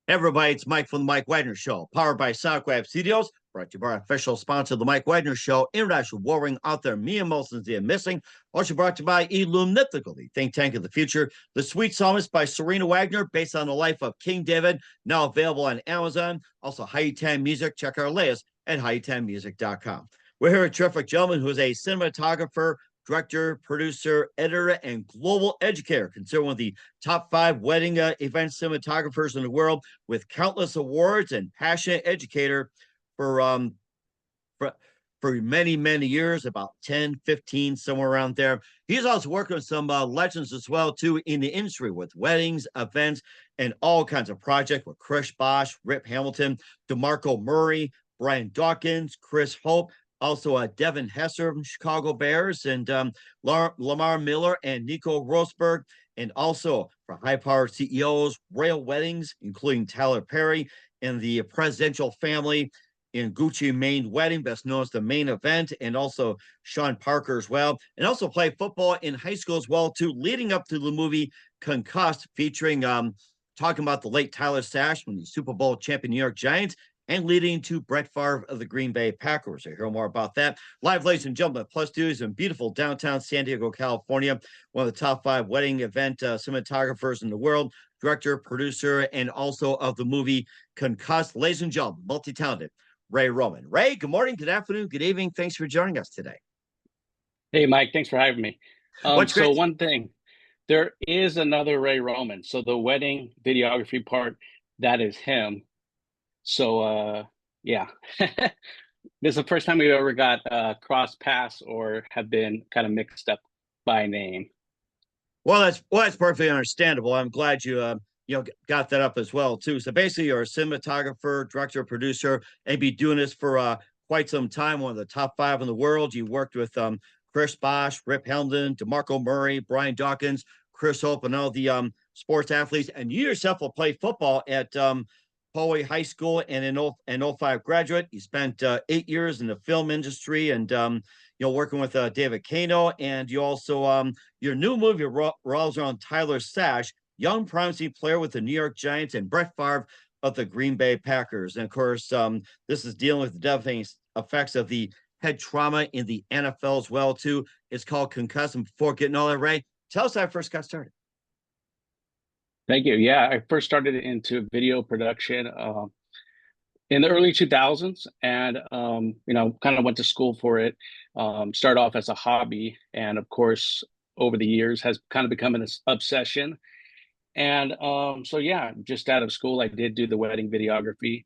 Everybody, it's Mike from the Mike Wagner Show, powered by SoundCraft Studios, brought to you by our official sponsor, the Mike Wagner Show, international warring author Mia Molson's The Missing. Also brought to you by Elum Mythical, the think tank of the future. The Sweet Psalmist by Serena Wagner, based on the life of King David, now available on Amazon. Also, High Time Music. Check our latest at hightimemusic.com. We're here with a terrific gentleman who is a cinematographer, director, producer, editor, and global educator, considered one of the top 5 wedding event cinematographers in the world, with countless awards, and passionate educator for for, for many years, about 10, 15, somewhere around there. He's also working with some legends as well too in the industry, with weddings, events, and all kinds of projects with Chris Bosch, Rip Hamilton, DeMarco Murray, Brian Dawkins, Chris Hope, also Devin Hesser from Chicago Bears, and Lamar Miller and Nico Rosberg, and also for high-powered CEOs, royal weddings, including Tyler Perry and the presidential family in Gucci Mane Wedding, best known as the main event, and also Sean Parker as well, and also played football in high school as well too, leading up to the movie Concussed, featuring talking about the late Tyler Sash from the Super Bowl champion New York Giants, and leading to Brett Favre of the Green Bay Packers. I hear more about that. Live, ladies and gentlemen, Plus Studios in beautiful downtown San Diego, California. One of the top 5 wedding event cinematographers in the world, director, producer, and also of the movie Concussed. Ladies and gentlemen, multi-talented Ray Roman. Ray, good morning, good afternoon, good evening. Thanks for joining us today. Hey, Mike, thanks for having me. What's So great? one thing, there is another Ray Roman. So the wedding videography part, that is him. So yeah, this is the first time we ever got cross paths or have been kind of mixed up by name. Well, that's perfectly understandable. I'm glad you got that up as well too. So basically, you're a cinematographer, director, producer, and be doing this for quite some time. One of the top 5 in the world. You worked with Chris Bosch, Rip Hamilton, DeMarco Murray, Brian Dawkins, Chris Hope, and all the sports athletes. And you yourself will play football at Poway High School, and in 05 graduate. You spent 8 years in the film industry, and working with David Kano. And you also your new movie revolves around Tyler Sash, young promising player with the New York Giants, and Brett Favre of the Green Bay Packers. And of course, this is dealing with the devastating effects of the head trauma in the NFL as well too. It's called Concussed. And before getting all that, Ray, tell us how I first got started. Thank you. Yeah, I first started into video production in the early 2000s, and kind of went to school for it. Started off as a hobby, and of course, over the years, has kind of become an obsession. And so yeah, just out of school, I did do the wedding videography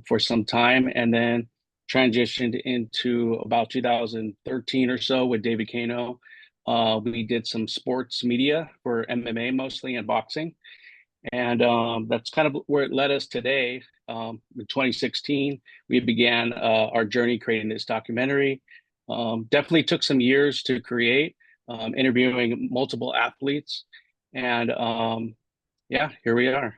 for some time, and then transitioned into about 2013 or so with David Kano. We did some sports media for MMA mostly, and boxing. And that's kind of where it led us today. In 2016, we began our journey creating this documentary. Definitely took some years to create, interviewing multiple athletes. And yeah, here we are.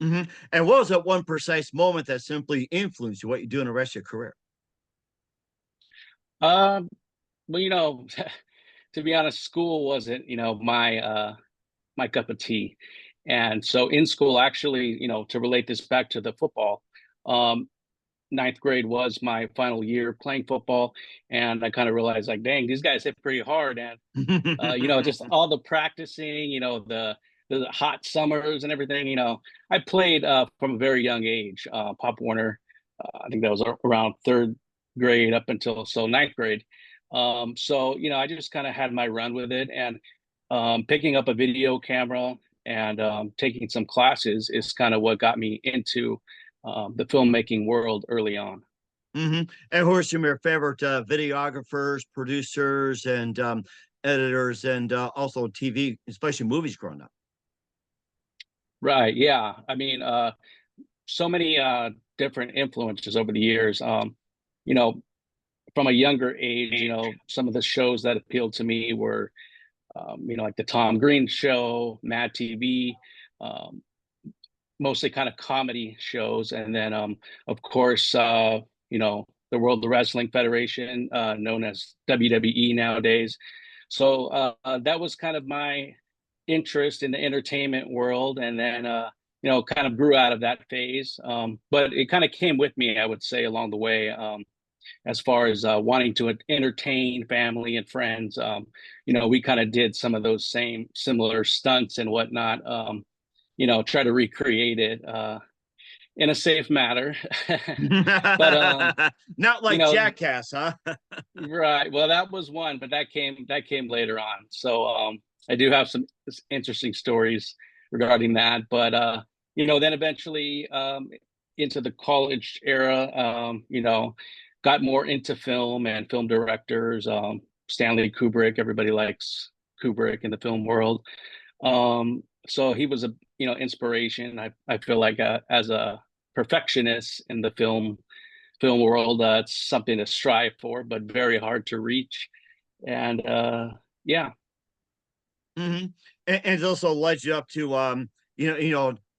Mm-hmm. And what was that one precise moment that simply influenced you, what you do in the rest of your career? Um, well, to be honest, school wasn't, my cup of tea. And so in school, actually, to relate this back to the football, um, ninth grade was my final year playing football. And I kind of realized, like, dang, these guys hit pretty hard. And, just all the practicing, the hot summers and everything, I played from a very young age, Pop Warner. I think that was around third grade up until ninth grade. So, I just kind of had my run with it. And picking up a video camera and taking some classes is kind of what got me into the filmmaking world early on. Mm-hmm. And who are some of your favorite videographers, producers, and editors, and also TV, especially movies growing up? Right. Yeah. I mean, so many different influences over the years. You know, from a younger age, some of the shows that appealed to me were, like the Tom Green Show, Mad TV, um, mostly kind of comedy shows. And then, of course, the World Wrestling Federation, known as WWE nowadays. So that was kind of my interest in the entertainment world. And then kind of grew out of that phase. But it kind of came with me, I would say, along the way, as far as wanting to entertain family and friends. We kind of did some of those same similar stunts and whatnot. Try to recreate it in a safe manner. But Not you like know, Jackass, huh? right. Well, that was one, but that came later on. So I do have some interesting stories regarding that. But then eventually into the college era, got more into film and film directors. Stanley Kubrick, everybody likes Kubrick in the film world. So he was a inspiration. I feel like as a perfectionist in the film world, it's something to strive for, but very hard to reach. And yeah. Hmm. And it's also led you up to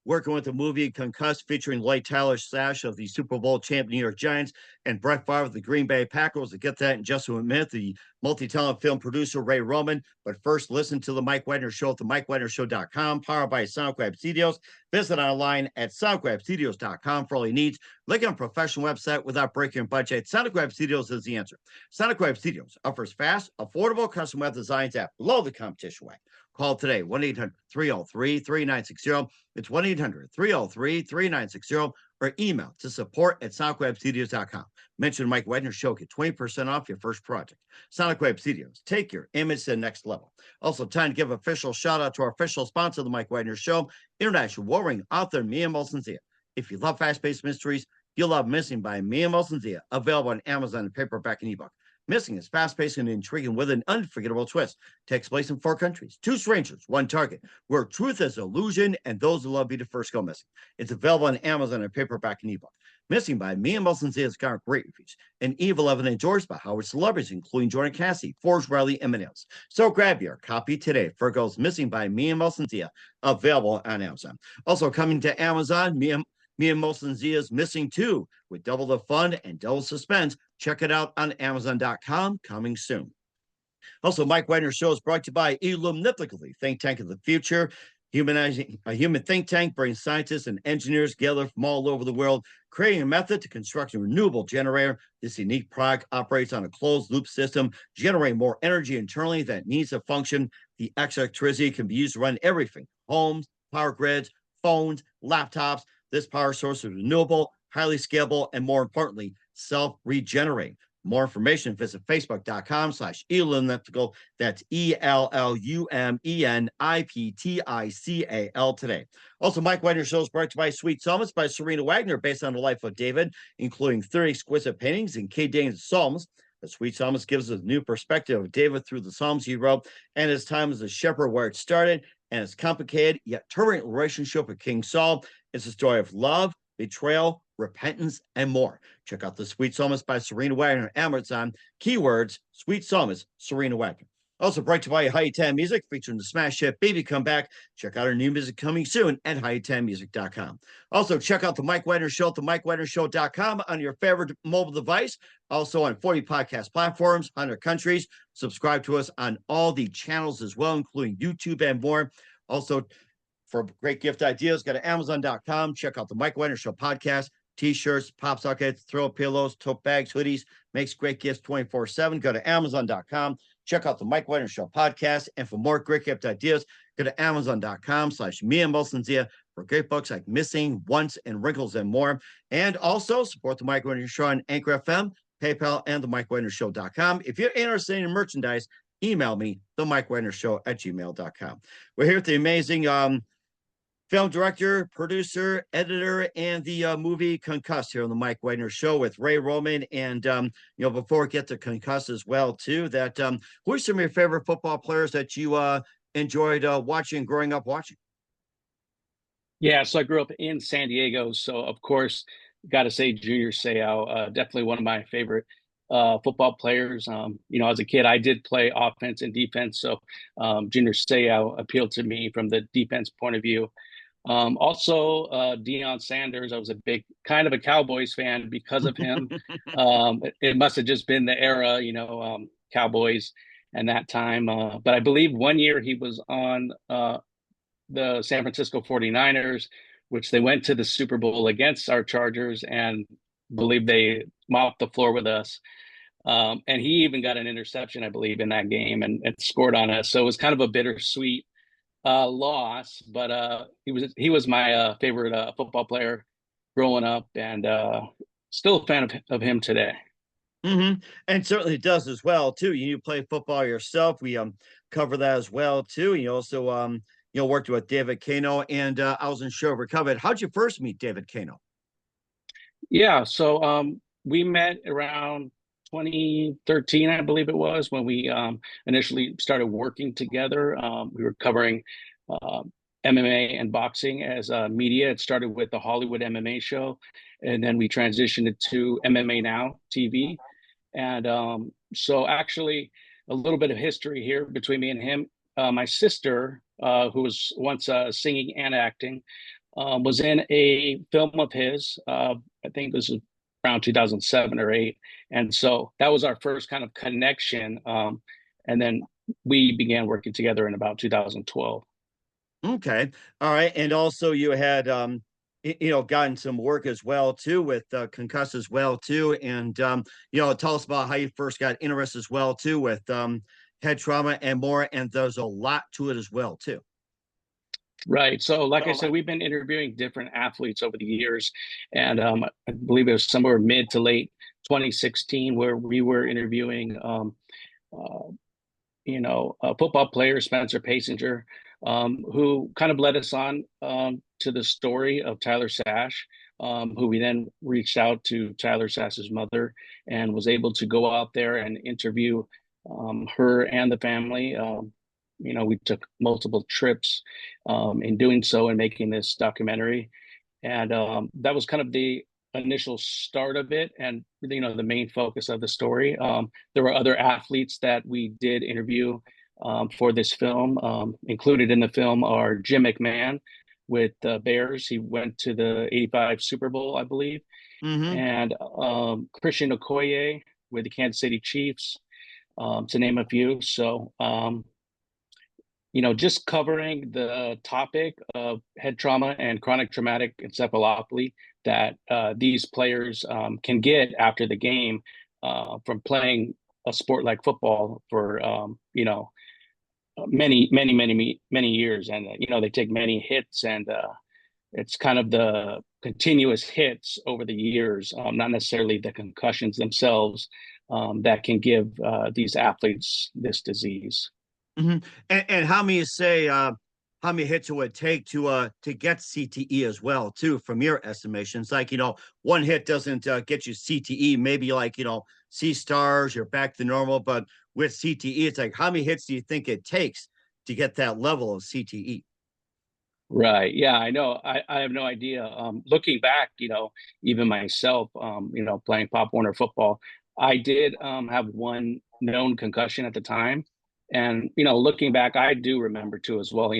working with the movie Concussed, featuring Lake Tyler Sash of the Super Bowl champ New York Giants and Brett Favre of the Green Bay Packers. To get that in just a minute, the multi-talented film producer Ray Roman. But first, listen to the Mike Wagner Show at the MikeWagnerShow.com, powered by SoundCloud Studios. Visit online at SoundCloudStudios.com for all your needs. Look on a professional website without breaking your budget. SoundCloud Studios is the answer. SoundCloud Studios offers fast, affordable custom web designs at below the competition rate. Call today, 1-800-303-3960. It's 1-800-303-3960, or email to support@sonicwebstudios.com. Mention Mike Wagner Show, get 20% off your first project. Sonic Web Studios, take your image to the next level. Also, time to give official shout out to our official sponsor of the Mike Wagner Show, international warring author Mia Molson-Zia. If you love fast-paced mysteries, you'll love Missing by Mia Molson-Zia, available on Amazon in paperback and ebook. Missing is fast-paced and intriguing with an unforgettable twist. Takes place in 4 countries, 2 strangers, 1 target, where truth is illusion and those who love be the first go missing. It's available on Amazon in paperback and ebook. Missing by Mia Molson-Zia has got great reviews. An Evil Evan endorsed by Howard celebrities, including Jordan Cassie, Forrest Riley, and Manils. So grab your copy today. Virgo's Missing by Mia Molson-Zia, available on Amazon. Also coming to Amazon, Mia Molson-Zia's Missing 2, with double the fun and double suspense. Check it out on Amazon.com, coming soon. Also, Mike Wagner Show is brought to you by Illumniftically, think tank of the future. Humanizing a human think tank brings scientists and engineers together from all over the world, creating a method to construct a renewable generator. This unique product operates on a closed loop system, generating more energy internally than it needs to function. The extra electricity can be used to run everything: homes, power grids, phones, laptops. This power source is renewable, highly scalable, and more importantly, self-regenerating. More information, visit facebook.com/Illumniptical. That's ELLUMENIPTICAL today. Also, Mike Wagner Show is brought to you by Sweet Psalms by Serena Wagner, based on the life of David, including 30 exquisite paintings and K. Dane's Psalms. The Sweet Psalms gives us a new perspective of David through the Psalms he wrote and his time as a shepherd, where it started, and his complicated yet turbulent relationship with King Saul. It's a story of love, betrayal, repentance, and more. Check out the Sweet Psalmist by Serena Wagner on Amazon. Keywords: Sweet Psalmist, Serena Wagner. Also brought to you by Hi-Tan Music, featuring the smash hit Baby Comeback. Check out our new music coming soon at hightanmusic.com. Also, check out the Mike Wagner Show at the MikeWagnerShow.com on your favorite mobile device. Also on 40 podcast platforms, 100 countries. Subscribe to us on all the channels as well, including YouTube and more. Also, for great gift ideas, go to Amazon.com. Check out the Mike Wagner Show podcast. T-shirts, pop sockets, throw pillows, tote bags, hoodies, makes great gifts 24/7. Go to Amazon.com. Check out the Mike Wagner Show podcast. And for more great gift ideas, go to Amazon.com/Mia Molson-Zia for great books like Missing, Once, and Wrinkles, and more. And also support the Mike Wagner Show on Anchor FM, PayPal, and the MikeWagnerShow.com. If you're interested in merchandise, email me, the MikeWagnerShow@gmail.com. We're here with the amazing film director, producer, editor, and the movie Concussed here on the Mike Wagner Show with Ray Roman. And before we get to Concussed as well, too, that who are some of your favorite football players that you enjoyed watching growing up watching? Yeah, so I grew up in San Diego, so of course, got to say Junior Seau, definitely one of my favorite football players. As a kid, I did play offense and defense, so Junior Seau appealed to me from the defense point of view. Also, Deion Sanders, I was a big kind of a Cowboys fan because of him. It must have just been the era, Cowboys and that time. But I believe one year he was on the San Francisco 49ers which they went to the Super Bowl against our Chargers and believe they mopped the floor with us. And he even got an interception, I believe, in that game and scored on us. So it was kind of a bittersweet loss, but he was my favorite football player growing up, and still a fan of him today. And certainly does as well too. You play football yourself. We cover that as well too. You also worked with David Kano, and I wasn't sure if we covered. How'd you first meet David Kano? Yeah, so we met around 2013, I believe it was, when we initially started working together. We were covering uh, MMA and boxing as media. It started with the Hollywood MMA show, and then we transitioned it to MMA Now TV. And so, actually, a little bit of history here between me and him. My sister, who was once singing and acting, was in a film of his. I think this was around 2007 or 8. And so that was our first kind of connection. And then we began working together in about 2012. Okay, all right, and also you had gotten some work as well too with Concussed as well too, and tell us about how you first got interested as well too with head trauma and more, and there's a lot to it as well too. Right. So, like I said, we've been interviewing different athletes over the years, and I believe it was somewhere mid to late 2016 where we were interviewing, uh, a football player, Spencer Pasinger, who kind of led us on to the story of Tyler Sash, who we then reached out to Tyler Sash's mother and was able to go out there and interview her and the family. We took multiple trips in doing so and making this documentary. And that was kind of the initial start of it, and the main focus of the story. There were other athletes that we did interview for this film. Included in the film are Jim McMahon with the Bears. He went to the '85 Super Bowl, I believe, Mm-hmm. and Christian Okoye with the Kansas City Chiefs, to name a few. So just covering the topic of head trauma and chronic traumatic encephalopathy that these players can get after the game from playing a sport like football for many, many, many, many years, and they take many hits, and it's kind of the continuous hits over the years, not necessarily the concussions themselves, that can give these athletes this disease. Mm-hmm. And how many say how many hits it would take to get CTE as well too, from your estimations? Like one hit doesn't get you CTE, maybe like C stars, you're back to normal, but with CTE, it's like how many hits do you think it takes to get that level of CTE? Right. Yeah, I know. I have no idea. Looking back, even myself, playing Pop Warner football, I did have one known concussion at the time. And, looking back, I do remember too as well,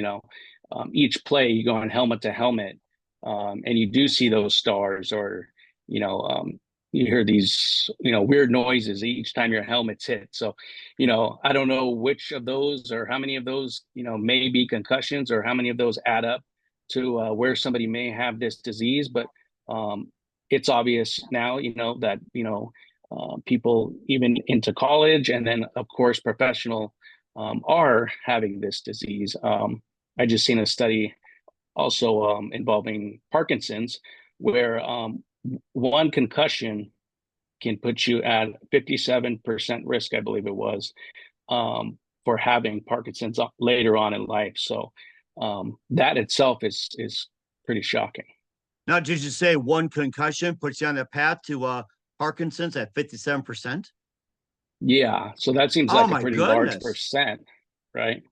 each play you go on helmet to helmet, and you do see those stars, or, you know, um, you hear these, weird noises each time your helmet's hit. So, I don't know which of those or how many of those, may be concussions, or how many of those add up to where somebody may have this disease. But um, it's obvious now, that, people even into college, and then, of course, professional, are having this disease. I just seen a study also involving Parkinson's, where one concussion can put you at 57% risk, I believe it was, for having Parkinson's later on in life. So that itself is pretty shocking. Now, did you say one concussion puts you on the path to Parkinson's at 57%? Yeah, so that seems Oh like a my pretty large goodness. percent, right?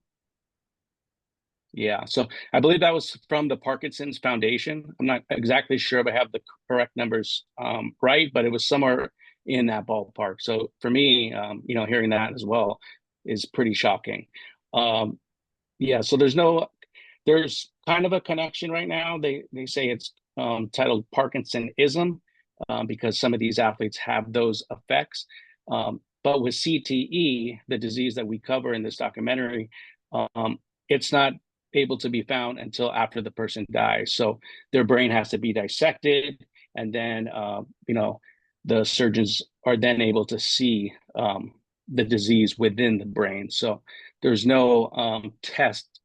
Yeah, so I believe that was from the Parkinson's Foundation. I'm not exactly sure if I have the correct numbers right, but it was somewhere in that ballpark. So for me, hearing that as well is pretty shocking. Um, yeah, so there's kind of a connection right now. They say it's titled Parkinsonism, because some of these athletes have those effects. But with CTE, the disease that we cover in this documentary, it's not able to be found until after the person dies. So their brain has to be dissected, and then the surgeons are then able to see the disease within the brain. So there's no test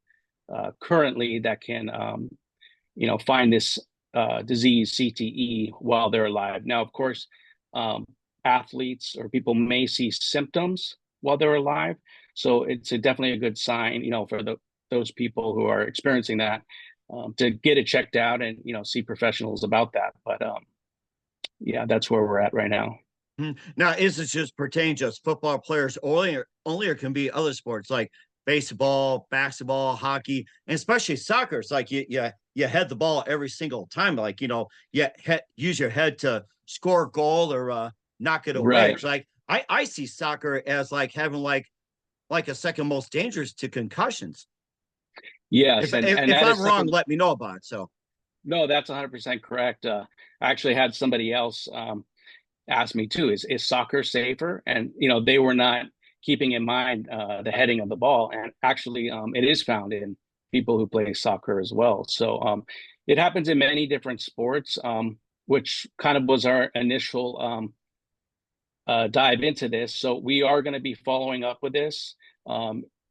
currently that can find this disease CTE while they're alive. Now, of course, athletes or people may see symptoms while they're alive, so it's definitely a good sign, for those people who are experiencing that, to get it checked out and see professionals about that. But yeah, that's where we're at right now. Now, is it just pertain just football players only, or can be other sports like baseball, basketball, hockey, and especially soccer? It's like you head the ball every single time. Like use your head to score a goal or knock it away. Right. It's like I see soccer as like having like a second most dangerous to concussions. Yes, If and if, and if that I'm is wrong, something. let me know about it. So. No, that's 100% correct. I actually had somebody else asked me too, is soccer safer? And they were not keeping in mind the heading of the ball, and actually it is found in people who play soccer as well. So it happens in many different sports, which kind of was our initial dive into this. So we are going to be following up with this,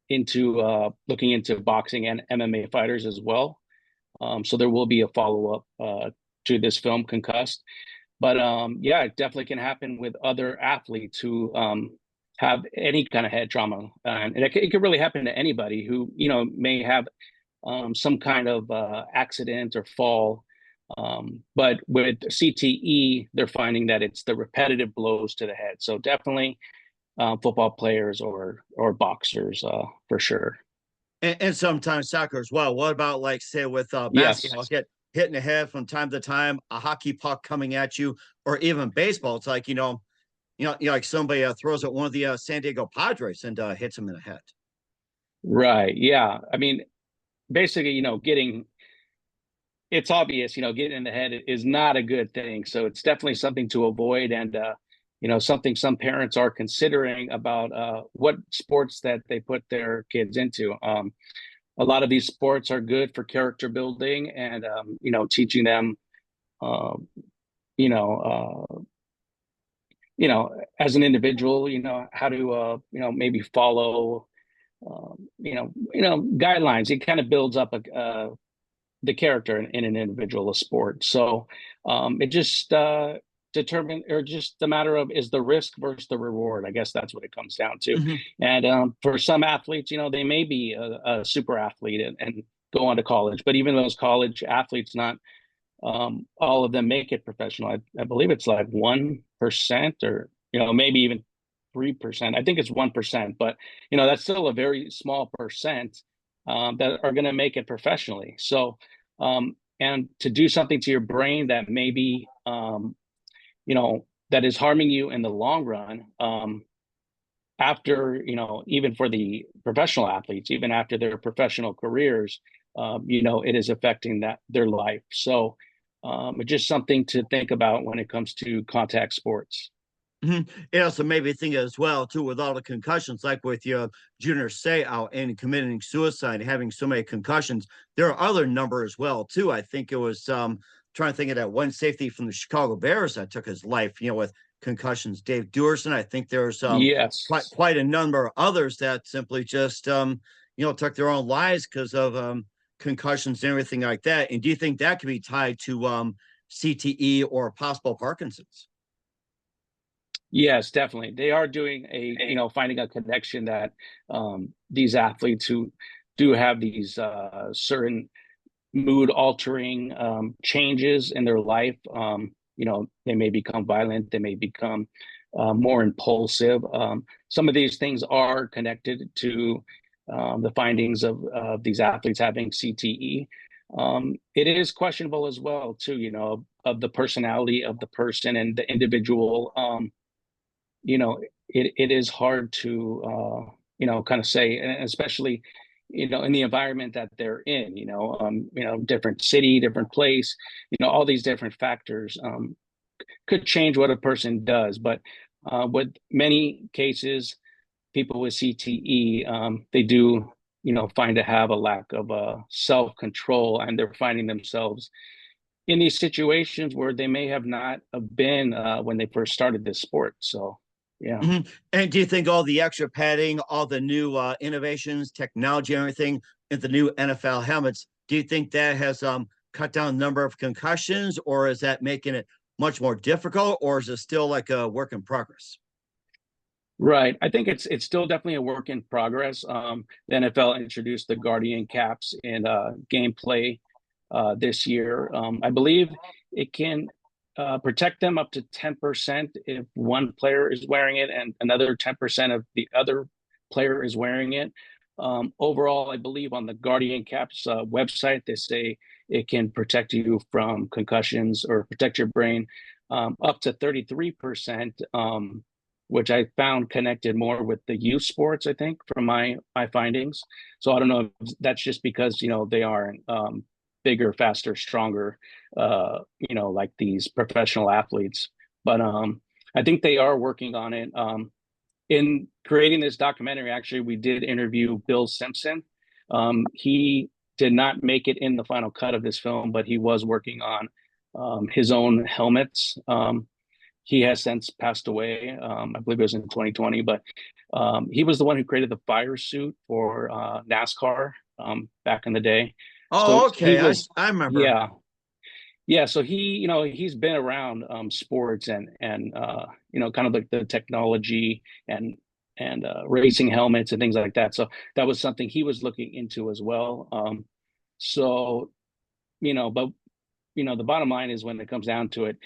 into looking into boxing and MMA fighters as well. So there will be a follow-up to this film, Concussed. But yeah, it definitely can happen with other athletes who have any kind of head trauma, and it could really happen to anybody who may have some kind of accident or fall. But with CTE, they're finding that it's the repetitive blows to the head. So definitely football players or boxers for sure. And sometimes soccer as well. What about like say with Yes. basketball, get hit in the head from time to time, a hockey puck coming at you, or even baseball? It's like like somebody throws at one of the San Diego Padres and hits him in the head. Right. Yeah. I mean, basically, getting it's obvious, getting in the head is not a good thing. So it's definitely something to avoid, and something some parents are considering about what sports that they put their kids into. A lot of these sports are good for character building and teaching them, um, you know, uh, as an individual, how to maybe follow guidelines. It kind of builds up the character in an individual, a sport. So it just determine or just a matter of, is the risk versus the reward. I guess that's what it comes down to. Mm-hmm. And for some athletes, they may be a super athlete and go on to college, but even those college athletes, not all of them make it professional. I believe it's like 1%, or maybe even 3%. I think it's 1%, but that's still a very small percent that are going to make it professionally. So and to do something to your brain that maybe that is harming you in the long run, after even for the professional athletes, even after their professional careers, it is affecting their life. So it's just something to think about when it comes to contact sports. Mm-hmm. It also made me think as well too, with all the concussions, like with your Junior Seau and committing suicide, having so many concussions. There are other numbers as well too. I think it was trying to think of that one safety from the Chicago Bears that took his life, with concussions. Dave Duerson. I think there's quite Yes. quite a number of others that simply just took their own lives because of concussions and everything like that. And do you think that could be tied to CTE or possible Parkinson's? Yes, definitely. They are doing finding a connection that these athletes who do have these certain mood altering changes in their life, they may become violent, they may become more impulsive. Some of these things are connected to the findings of these athletes having CTE. It is questionable as well, too, of the personality of the person and the individual. It is hard to kind of say, and especially in the environment that they're in, different city, different place, all these different factors could change what a person does. But with many cases, people with CTE, they do find to have a lack of self-control, and they're finding themselves in these situations where they may have not have been when they first started this sport. So, yeah. Mhm. And do you think all the extra padding, all the new innovations, technology, and everything in the new NFL helmets, do you think that has cut down the number of concussions, or is that making it much more difficult, or is it still like a work in progress? Right. I think it's still definitely a work in progress. The NFL introduced the Guardian caps in gameplay this year. I believe it can protect them up to 10% if one player is wearing it and another 10% of the other player is wearing it. Overall, I believe on the Guardian caps website, they say it can protect you from concussions or protect your brain up to 33%. Which I found connected more with the youth sports, I think, from my findings. So I don't know if that's just because they aren't bigger, faster, stronger, like these professional athletes. But I think they are working on it. In creating this documentary, actually, we did interview Bill Simpson. He did not make it in the final cut of this film, but he was working on his own helmets. He has since passed away. I believe it was in 2020, but he was the one who created the fire suit for NASCAR back in the day. So Oh, he okay. was, I remember. yeah, yeah. So he's been around sports and kind of like the technology and racing helmets and things like that. So that was something he was looking into as well. So but the bottom line is when it comes down to it,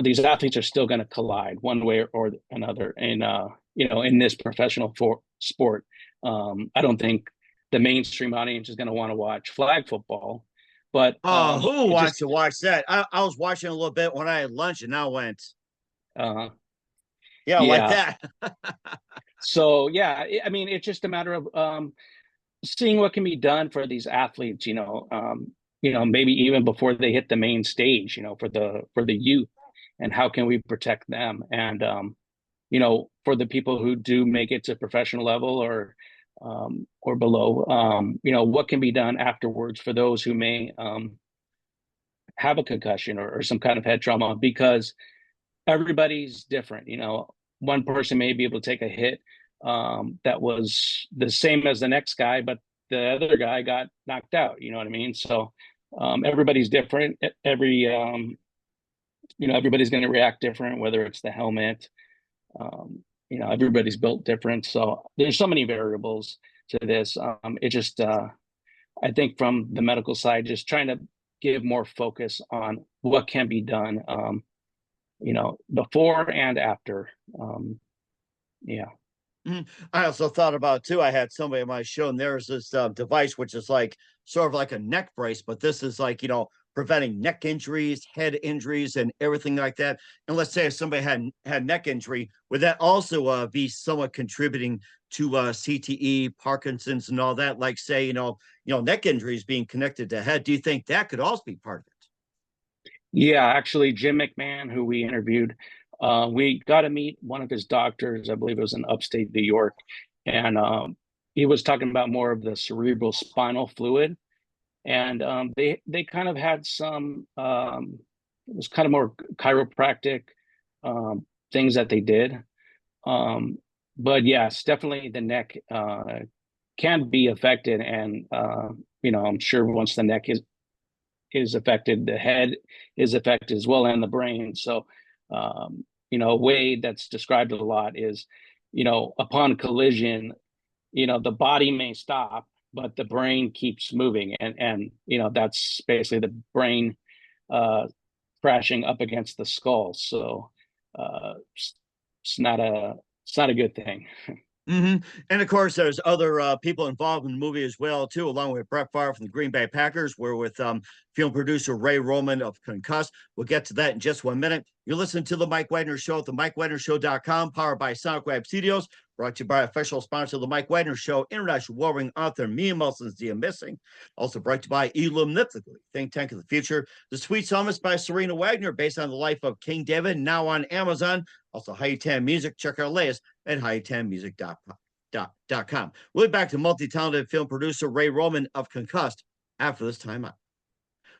these athletes are still going to collide one way or another in this professional sport. I don't think the mainstream audience is going to want to watch flag football, but Oh, who it wants just, to watch that? I was watching a little bit when I had lunch and now went, uh, yeah, like yeah. that. So yeah, I mean, it's just a matter of seeing what can be done for these athletes, maybe even before they hit the main stage, for the youth, and how can we protect them? And for the people who do make it to professional level or below, what can be done afterwards for those who may have a concussion or some kind of head trauma, because everybody's different. One person may be able to take a hit that was the same as the next guy, but the other guy got knocked out. You know what I mean? So everybody's different. Everybody's going to react different, whether it's the helmet. Everybody's built different. So there's so many variables to this. It just, I think from the medical side, just trying to give more focus on what can be done, before and after. Yeah. I also thought about too. I had somebody on my show, and there's this device which is like sort of like a neck brace, but this is like preventing neck injuries, head injuries, and everything like that. And let's say if somebody had neck injury, would that also be somewhat contributing to CTE, Parkinson's, and all that? Like say neck injuries being connected to head. Do you think that could also be part of it? Yeah, actually, Jim McMahon, who we interviewed, we got to meet one of his doctors. I believe it was in upstate New York, and he was talking about more of the cerebral spinal fluid, and they kind of had some. It was kind of more chiropractic things that they did, um, but yes, definitely the neck can be affected, and I'm sure once the neck is affected, the head is affected as well, and the brain. So, a way that's described a lot is, upon collision, the body may stop, but the brain keeps moving, and that's basically the brain uh, crashing up against the skull. So, it's, it's not a it's not a good thing. Mm-hmm. And of course, there's other people involved in the movie as well, too, along with Brett Favre from the Green Bay Packers. We're with film producer Ray Roman of Concussed. We'll get to that in just 1 minute. You're listening to the Mike Wagner Show at the MikeWagnerShow.com, powered by SoundWeb Studios, brought to you by official sponsor of the Mike Wagner Show, international warring author Mia Molson's The Missing. Also brought to you by Illumnifically, think tank of the future. The Sweet Psalmist by Serena Wagner, based on the life of King David, now on Amazon. Also, High Music. Check our latest at high10music.com. com. We'll be back to multi-talented film producer Ray Roman of Concussed after this timeout.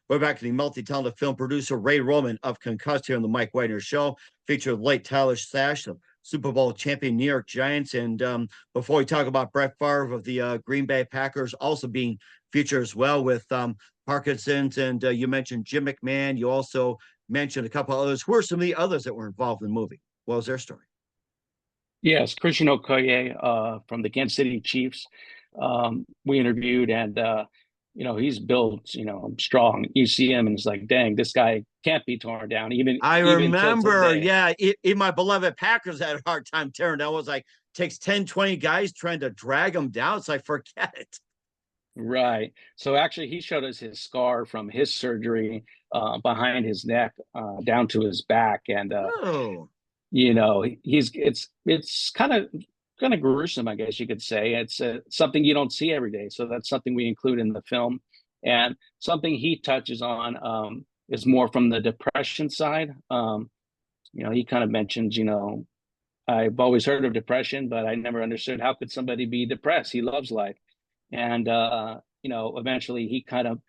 We're back to the multi-talented film producer Ray Roman of Concussed here on the Mike Wagner Show, featured late Tyler Sash, the Super Bowl champion New York Giants. And before we talk about Brett Favre of the Green Bay Packers also being featured as well with Parkinson's, and you mentioned Jim McMahon. You also mentioned a couple others. Who are some of the others that were involved in the movie? What was their story? Yes, Christian Okoye from the Kansas City Chiefs. We interviewed, and he's built, strong. You see him, and it's like, dang, this guy can't be torn down, I even till remember, today. yeah, even my beloved Packers had a hard time tearing down. It was like, takes 10, 20 guys trying to drag him down. It's like, forget it. Right. So actually, he showed us his scar from his surgery behind his neck down to his back, and Oh. it's kind of gruesome, I guess you could say. It's something you don't see every day, so that's something we include in the film. And something he touches on is more from the depression side. He kind of mentions, I've always heard of depression, but I never understood how could somebody be depressed. He loves life. And eventually he kind of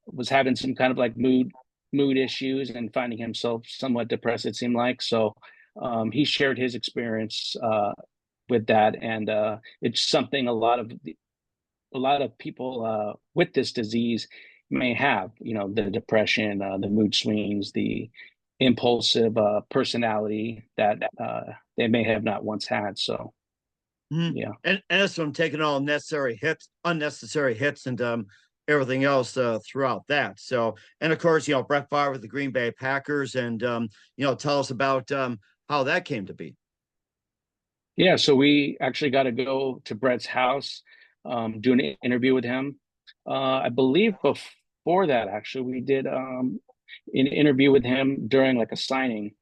was having some kind of like mood issues and finding himself somewhat depressed, it seemed like. So he shared his experience with that, and it's something a lot of people with this disease may have. The depression, the mood swings, the impulsive personality that they may have not once had. So yeah. And that's from taking all unnecessary hits, and everything else throughout that. So, and of course, Brett Favre with the Green Bay Packers, and tell us about how that came to be. Yeah, so we actually got to go to Brett's house, do an interview with him. I believe before that, actually, we did an interview with him during like a signing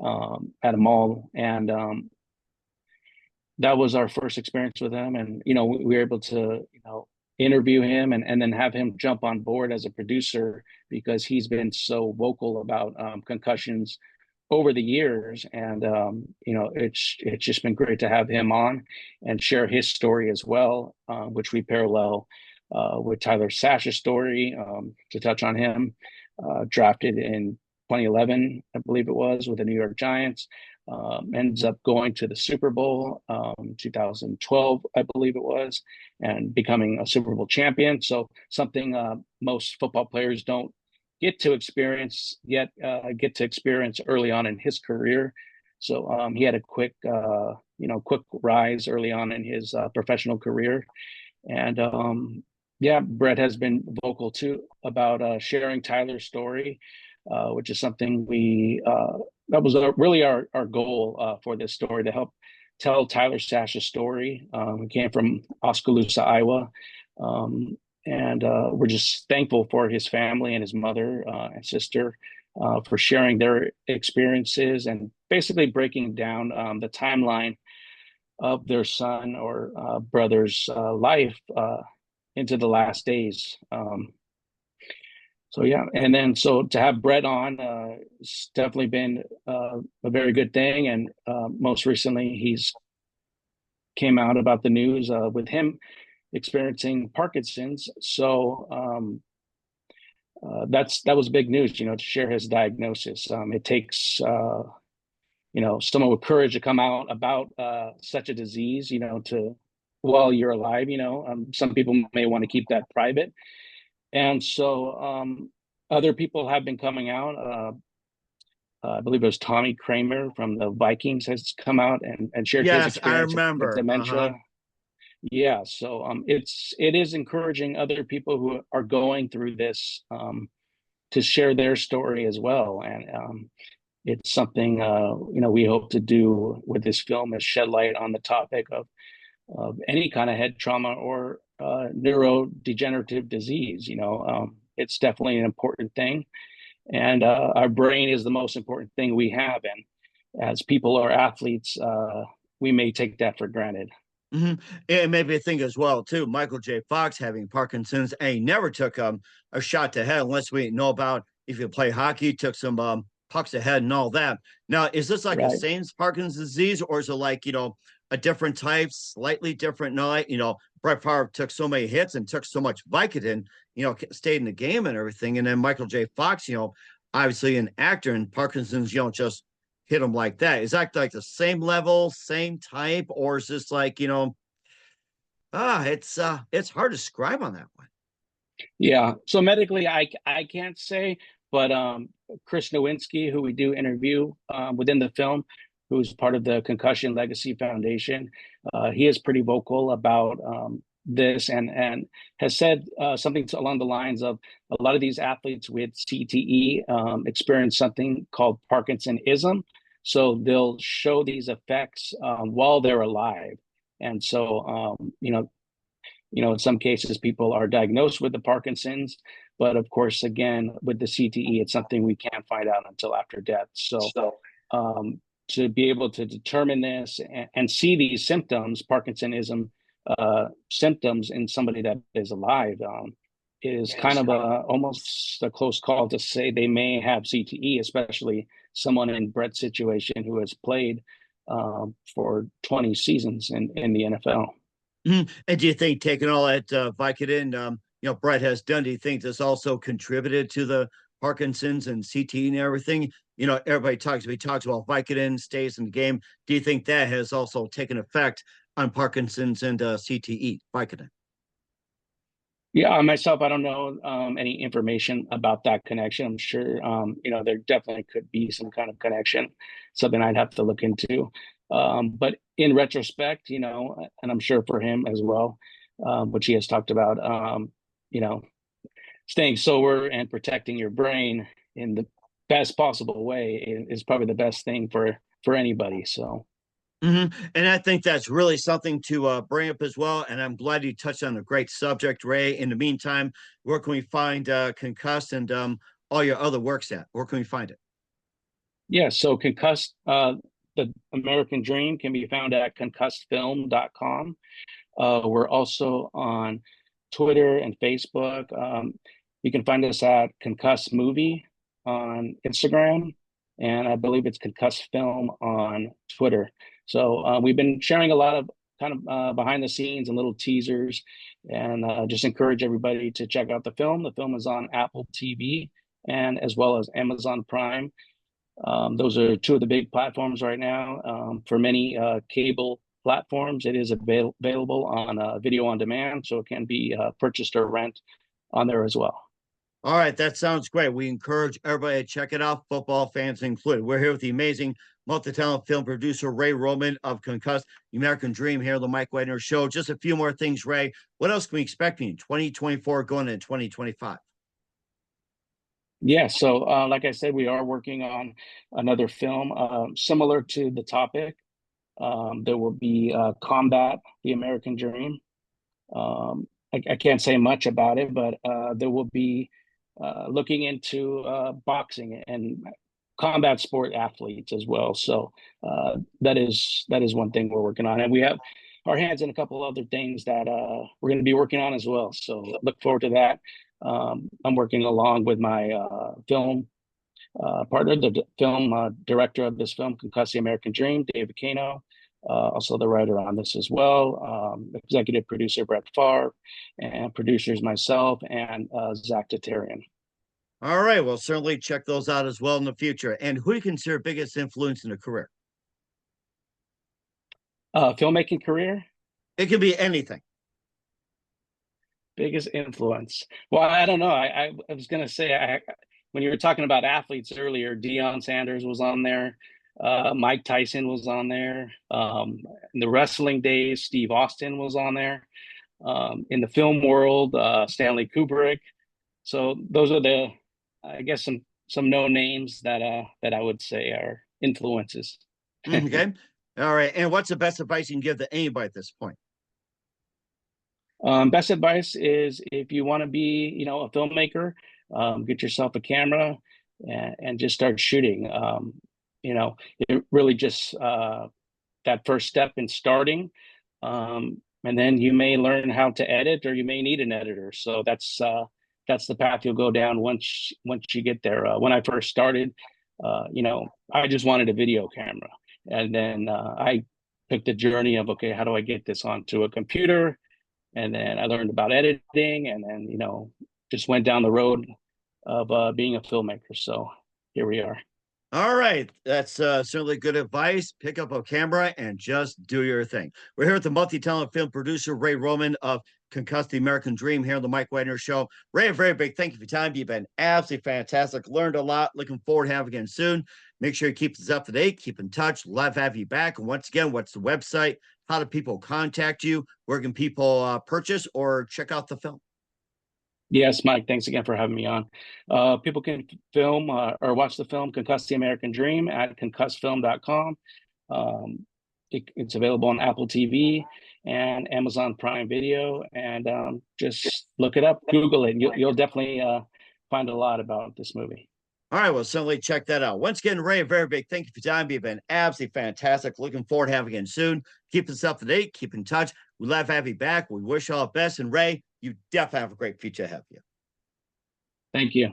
at a mall, and that was our first experience with him. And we were able to interview him, and then have him jump on board as a producer, because he's been so vocal about concussions over the years. And it's just been great to have him on and share his story as well, which we parallel with Tyler Sash's story. To touch on him, drafted in 2011, I believe it was, with the New York Giants. Ends up going to the Super Bowl 2012, I believe it was, and becoming a Super Bowl champion. So something most football players don't get to experience early on in his career. So he had a quick rise early on in his professional career. And Brett has been vocal too about sharing Tyler's story, which is something that was really our goal for this story, to help tell Tyler Sash's story. We came from Oskaloosa, Iowa. And we're just thankful for his family and his mother and sister for sharing their experiences, and basically breaking down the timeline of their son or brother's life into the last days. So yeah, and then so to have Brett on, it's definitely been a very good thing. And most recently, he's came out about the news with him experiencing Parkinson's. So that was big news, to share his diagnosis. It takes someone with courage to come out about such a disease, to while you're alive. Some people may want to keep that private, and so other people have been coming out. I believe it was Tommy Kramer from the Vikings has come out and shared his Yes, I experience with remember. dementia. Yeah, so it is encouraging other people who are going through this to share their story as well. And it's something we hope to do with this film, is shed light on the topic of any kind of head trauma or neurodegenerative disease. It's definitely an important thing, and our brain is the most important thing we have. And as people or athletes, we may take that for granted. Mm-hmm. And maybe a thing as well too. Michael J. Fox having Parkinson's, and he never took a shot to head, unless we know about, if you play hockey, took some pucks ahead and all that. Now, is this like a Right. same Parkinson's disease, or is it like, a different type, slightly different? No, Brett Favre took so many hits and took so much Vicodin, stayed in the game and everything. And then Michael J. Fox, obviously an actor, and Parkinson's, just hit him like that. Is that like the same level, same type, or is this like, it's hard to describe on that one. Yeah. So medically, I can't say, but Chris Nowinski, who we do interview within the film, who's part of the Concussion Legacy Foundation, he is pretty vocal about this and has said something along the lines of a lot of these athletes with CTE experience something called Parkinsonism. So they'll show these effects while they're alive. And so, in some cases, people are diagnosed with the Parkinson's, but of course, again, with the CTE, it's something we can't find out until after death. So, to be able to determine this and see these symptoms, Parkinsonism symptoms in somebody that is alive, is kind of almost a close call to say they may have CTE, especially someone in Brett's situation who has played for 20 seasons in the NFL. And do you think taking all that Vicodin, Brett has done, do you think this also contributed to the Parkinson's and CTE and everything? Everybody talks about Vicodin stays in the game. Do you think that has also taken effect on Parkinson's and CTE, Vicodin? Yeah, myself, I don't know any information about that connection. I'm sure, there definitely could be some kind of connection, something I'd have to look into. But in retrospect, and I'm sure for him as well, which he has talked about, you know, staying sober and protecting your brain in the best possible way is probably the best thing for anybody. So. And I think that's really something to bring up as well. And I'm glad you touched on a great subject, Ray. In the meantime, where can we find Concussed and all your other works at? Where can we find it? Yeah, so Concussed, the American Dream can be found at concussedfilm.com. We're also on Twitter and Facebook. You can find us at Concussed Movie on Instagram, and I believe it's Concussed Film on Twitter. So we've been sharing a lot of kind of behind the scenes and little teasers, and just encourage everybody to check out the film. The film is on Apple TV and as well as Amazon Prime. Those are two of the big platforms right now. For many cable platforms, it is available on video on demand, so it can be purchased or rent on there as well. All right, that sounds great. We encourage everybody to check it out, football fans included. We're here with the amazing multi-talent film producer Ray Roman of Concussed, the American Dream here on the Mike Wagner Show. Just a few more things, Ray. What else can we expect in 2024 going into 2025? Yeah, so like I said, we are working on another film similar to the topic. There will be Combat, the American Dream. I can't say much about it, but there will be looking into boxing and combat sport athletes as well. So that is one thing we're working on, and we have our hands in a couple other things that we're going to be working on as well. So look forward to that. I'm working along with my film partner, the film director of this film, Concussed the American Dream, David Kano. Also the writer on this as well, executive producer Brett Favre, and producers myself and Zach Tatarian. All right, well, certainly check those out as well in the future. And who do you consider biggest influence in a career? Filmmaking career, It can be anything. biggest influence. Well, I don't know. I was gonna say when you were talking about athletes earlier, Deion Sanders was on there. Mike Tyson was on there. In the wrestling days, Steve Austin was on there. In the film world, Stanley Kubrick. So those are I guess, some known names that I would say are influences. Okay. All right. And what's the best advice you can give to anybody at this point? Best advice is if you want to be, a filmmaker, get yourself a camera and just start shooting. It really just that first step in starting, and then you may learn how to edit, or you may need an editor. So that's the path you'll go down once you get there. When I first started, I just wanted a video camera. And then I took the journey of, okay, how do I get this onto a computer? And then I learned about editing, and then, just went down the road of being a filmmaker. So here we are. All right. That's certainly good advice. Pick up a camera and just do your thing. We're here with the multi-talented film producer, Ray Roman of Concussed the American Dream here on the Mike Wagner Show. Ray, a very big thank you for your time. You've been absolutely fantastic. Learned a lot. Looking forward to having you again soon. Make sure you keep us up to date. Keep in touch. Love to have you back. And once again, what's the website? How do people contact you? Where can people purchase or check out the film? Yes, Mike, thanks again for having me on. People can film or watch the film Concussed the American Dream at concussedfilm.com. It's available on Apple TV and Amazon Prime Video, and just look it up, Google it. You'll definitely find a lot about this movie. All right, well, certainly check that out. Once again, Ray, a very big thank you for your time. You've been absolutely fantastic. Looking forward to having you again soon. Keep us up to date. Keep in touch. We love having you back. We wish you all the best. And Ray, you definitely have a great future ahead of you. Thank you.